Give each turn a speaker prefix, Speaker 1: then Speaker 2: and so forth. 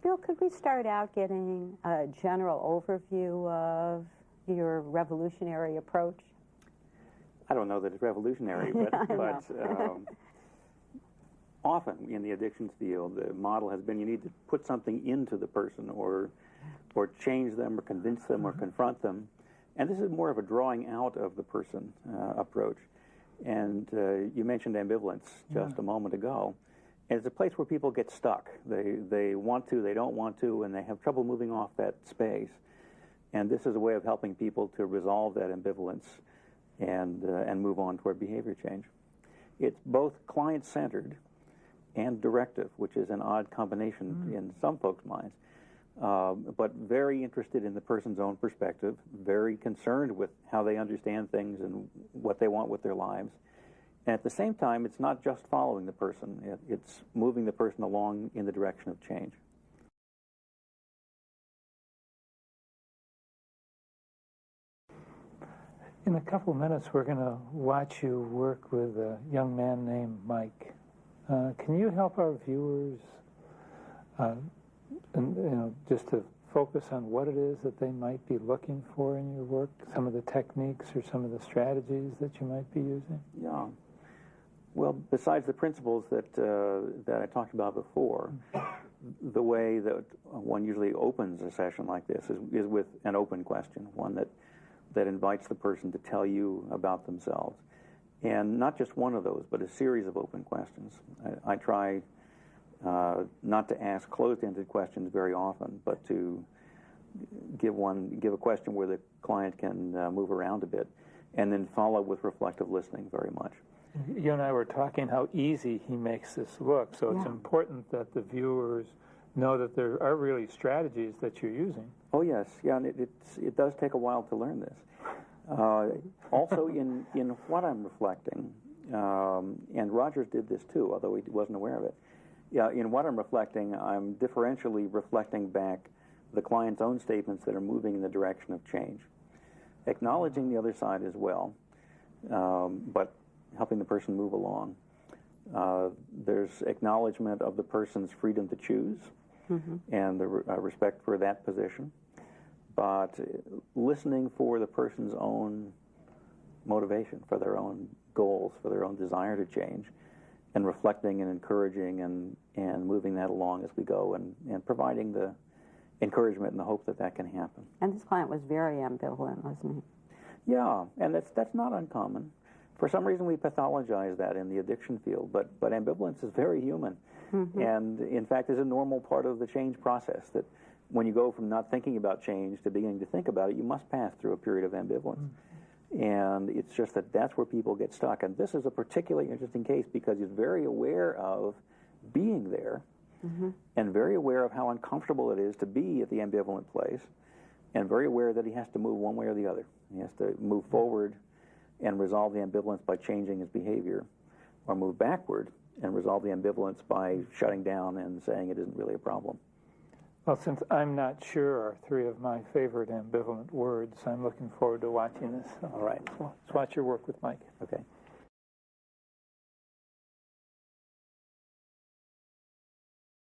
Speaker 1: Bill, could we start out getting a general overview of your revolutionary approach?
Speaker 2: I don't know that it's revolutionary, but often in the addictions field, the model has been you need to put something into the person or change them or convince them or confront them. And this is more of a drawing out of the person approach. And you mentioned ambivalence just a moment ago. And it's a place where people get stuck. They want to, they don't want to, and they have trouble moving off that space. And this is a way of helping people to resolve that ambivalence and move on toward behavior change. It's both client-centered and directive, which is an odd combination in some folks' minds, but very interested in the person's own perspective, very concerned with how they understand things and what they want with their lives. And at the same time, it's not just following the person, it's moving the person along in the direction of change.
Speaker 3: In a couple of minutes, we're going to watch you work with a young man named Mike. Can you help our viewers, just to focus on what it is that they might be looking for in your work, some of the techniques or some of the strategies that you might be using?
Speaker 2: Yeah. Well, besides the principles that I talked about before, the way that one usually opens a session like this is with an open question, one that invites the person to tell you about themselves. And not just one of those, but a series of open questions. I try not to ask closed-ended questions very often, but to give a question where the client can move around a bit, and then follow with reflective listening very much.
Speaker 3: You and I were talking how easy he makes this look, so it's important that the viewers know that there are really strategies that you're using.
Speaker 2: Oh yes, yeah, and it does take a while to learn this. Also, in what I'm reflecting, and Rogers did this too, although he wasn't aware of it. Yeah, in what I'm reflecting, I'm differentially reflecting back the client's own statements that are moving in the direction of change, acknowledging the other side as well, but helping the person move along. There's acknowledgement of the person's freedom to choose and the respect for that position, but listening for the person's own motivation, for their own goals, for their own desire to change, and reflecting and encouraging and moving that along as we go, and providing the encouragement and the hope that can happen.
Speaker 1: And this client was very ambivalent, wasn't he?
Speaker 2: Yeah, and that's not uncommon. For some reason, we pathologize that in the addiction field, but ambivalence is very human, and in fact is a normal part of the change process, that when you go from not thinking about change to beginning to think about it, you must pass through a period of ambivalence. And it's just that's where people get stuck. And this is a particularly interesting case because he's very aware of being there and very aware of how uncomfortable it is to be at the ambivalent place, and very aware that he has to move one way or the other. He has to move forward and resolve the ambivalence by changing his behavior, or move backward and resolve the ambivalence by shutting down and saying it isn't really a problem.
Speaker 3: Well, since I'm not sure are three of my favorite ambivalent words, I'm looking forward to watching this.
Speaker 2: All right.
Speaker 3: Let's watch your work with Mike.
Speaker 2: Okay.